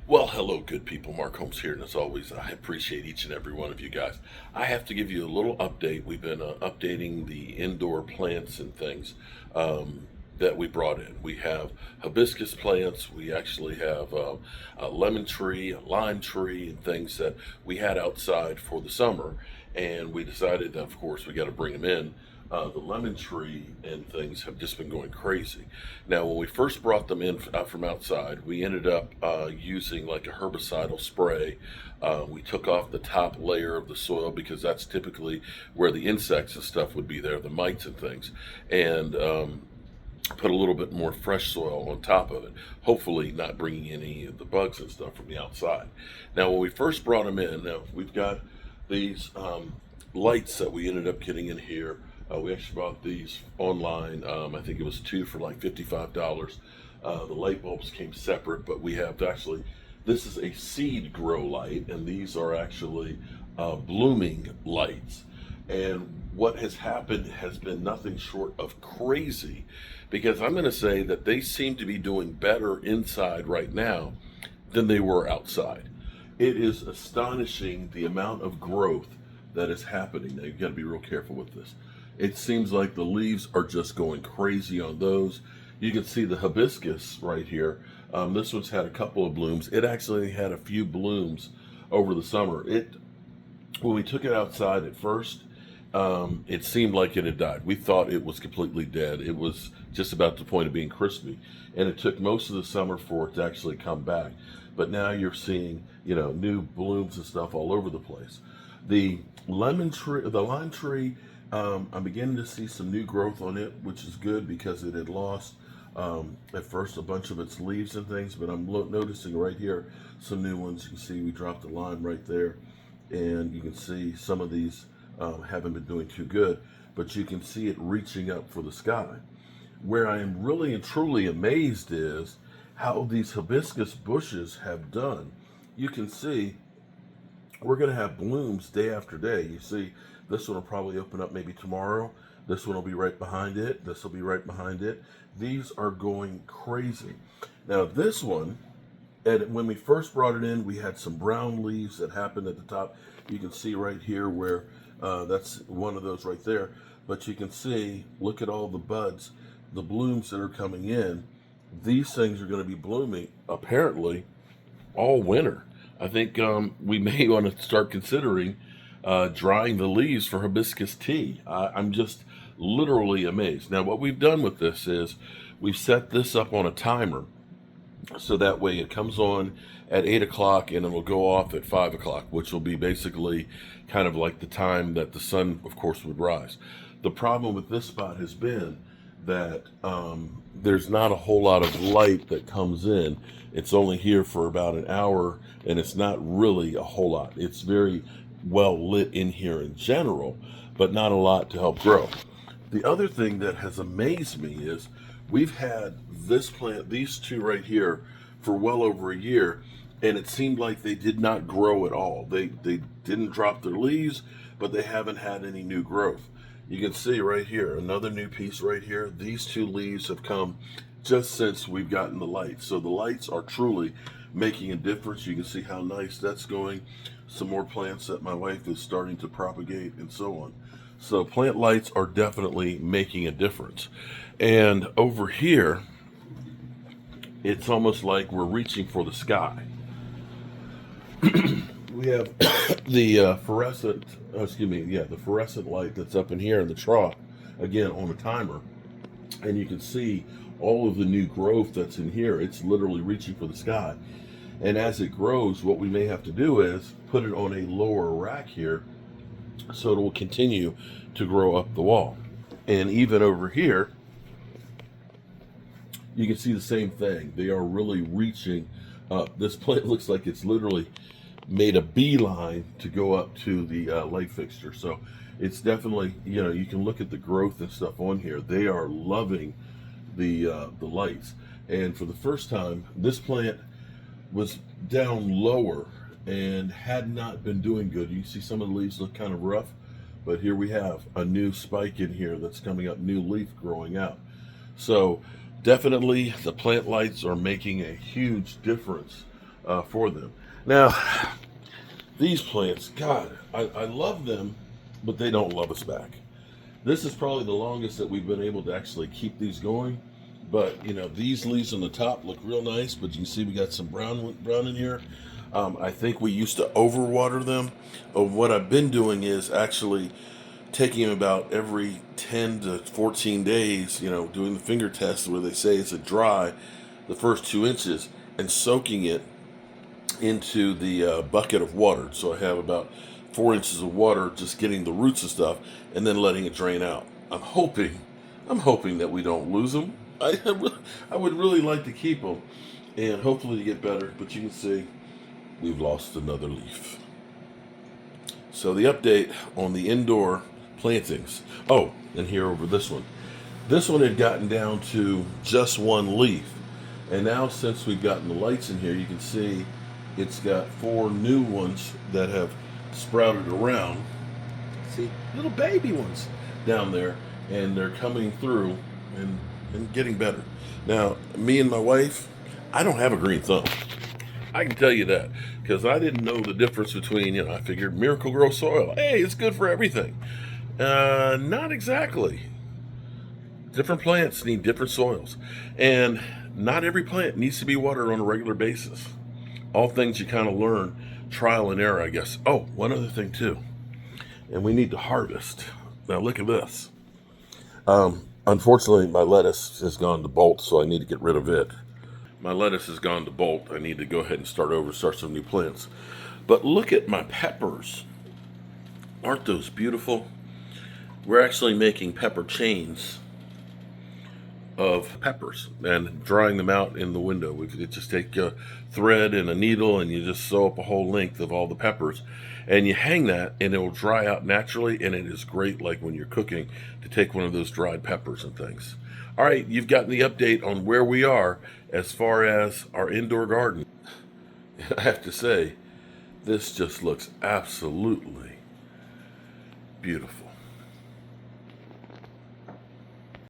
Well, hello, good people. Mark Holmes here, and as always, I appreciate each and every one of you guys. I have to give you a little update. We've been updating the indoor plants and things that we brought in. We have hibiscus plants. We actually have a lemon tree, a lime tree, and things that we had outside for the summer. And we decided that, of course, we got to bring them in. The lemon tree and things have just been going crazy. Now, when we first brought them in from outside, we ended up using like a herbicidal spray. We took off the top layer of the soil because that's typically where the insects and stuff would be there, the mites and things, and put a little bit more fresh soil on top of it, hopefully not bringing any of the bugs and stuff from the outside. Now, when we first brought them in, now we've got these lights that we ended up getting in here. We actually bought these online. I think it was two for like $55. The light bulbs came separate, but we have actually, this is a seed grow light, and these are actually blooming lights. And what has happened has been nothing short of crazy, because I'm going to say that they seem to be doing better inside right now than they were outside. It is astonishing the amount of growth that is happening. Now, you've got to be real careful with this. It seems like the leaves are just going crazy on those. You can see the hibiscus right here. This one's had a couple of blooms. It actually had a few blooms over the summer. When we took it outside at first, it seemed like it had died. We thought it was completely dead. It was just about the point of being crispy, and it took most of the summer for it to actually come back. But now you're seeing, new blooms and stuff all over the place. The lemon tree, the lime tree, I'm beginning to see some new growth on it, which is good because it had lost at first a bunch of its leaves and things, but I'm noticing right here some new ones. You can see we dropped the lime right there, and you can see some of these haven't been doing too good, but you can see it reaching up for the sky. Where I am really and truly amazed is how these hibiscus bushes have done. You can see we're going to have blooms day after day. You see, this one will probably open up maybe tomorrow. This one will be right behind it. This will be right behind it. These are going crazy. Now, this one, and when we first brought it in, we had some brown leaves that happened at the top. You can see right here where that's one of those right there. But you can see, look at all the buds, the blooms that are coming in. These things are going to be blooming, apparently, all winter. I think we may want to start considering drying the leaves for hibiscus tea. I'm just literally amazed. Now, what we've done with this is we've set this up on a timer, so that way it comes on at 8 o'clock and it'll go off at 5 o'clock, which will be basically kind of like the time that the sun, of course, would rise. The problem with this spot has been that there's not a whole lot of light that comes in. It's only here for about an hour, and it's not really a whole lot. It's very well lit in here in general, but not a lot to help grow. The other thing that has amazed me is we've had this plant, these two right here, for well over a year, and it seemed like they did not grow at all. They didn't drop their leaves, but they haven't had any new growth. You can see right here, another new piece right here. These two leaves have come just since we've gotten the lights. So the lights are truly making a difference. You can see how nice that's going. Some more plants that my wife is starting to propagate and so on. So plant lights are definitely making a difference. And over here, it's almost like we're reaching for the sky. We have the the fluorescent light that's up in here in the trough, again on a timer, and you can see all of the new growth that's in here. It's literally reaching for the sky, and as it grows, what we may have to do is put it on a lower rack here, so it will continue to grow up the wall. And even over here, you can see the same thing. They are really reaching up. This plant looks like it's literally made a beeline to go up to the light fixture. So it's definitely, you can look at the growth and stuff on here. They are loving the lights. And for the first time, this plant was down lower and had not been doing good. You can see some of the leaves look kind of rough, but here we have a new spike in here that's coming up, new leaf growing out. So definitely the plant lights are making a huge difference for them. Now, these plants, God, I love them, but they don't love us back. This is probably the longest that we've been able to actually keep these going. But you know, these leaves on the top look real nice, but you can see we got some brown in here. I think we used to overwater them. What I've been doing is actually taking them about every 10 to 14 days, you know, doing the finger test where they say it's a dry, the first 2 inches, and soaking it into the bucket of water. So I have about 4 inches of water, just getting the roots and stuff, and then letting it drain out. I'm hoping that we don't lose them. I would really like to keep them, and hopefully to get better. But you can see we've lost another leaf. So the update on the indoor plantings. Oh, and here over this one. This one had gotten down to just one leaf. And now since we've gotten the lights in here, you can see it's got 4 new ones that have sprouted around. See, little baby ones down there. And they're coming through and getting better. Now, me and my wife, I don't have a green thumb. I can tell you that because I didn't know the difference between, I figured Miracle-Gro soil, hey, it's good for everything. Not exactly. Different plants need different soils. And not every plant needs to be watered on a regular basis. All things you kind of learn, trial and error, I guess. Oh, one other thing too. And we need to harvest. Now look at this. Unfortunately, my lettuce has gone to bolt, so I need to get rid of it. My lettuce has gone to bolt. I need to go ahead and start some new plants. But look at my peppers. Aren't those beautiful? We're actually making pepper chains of peppers and drying them out in the window. We could just take a thread and a needle and you just sew up a whole length of all the peppers and you hang that and it will dry out naturally, and it is great like when you're cooking to take one of those dried peppers and things. All right, you've gotten the update on where we are as far as our indoor garden. I have to say, this just looks absolutely beautiful.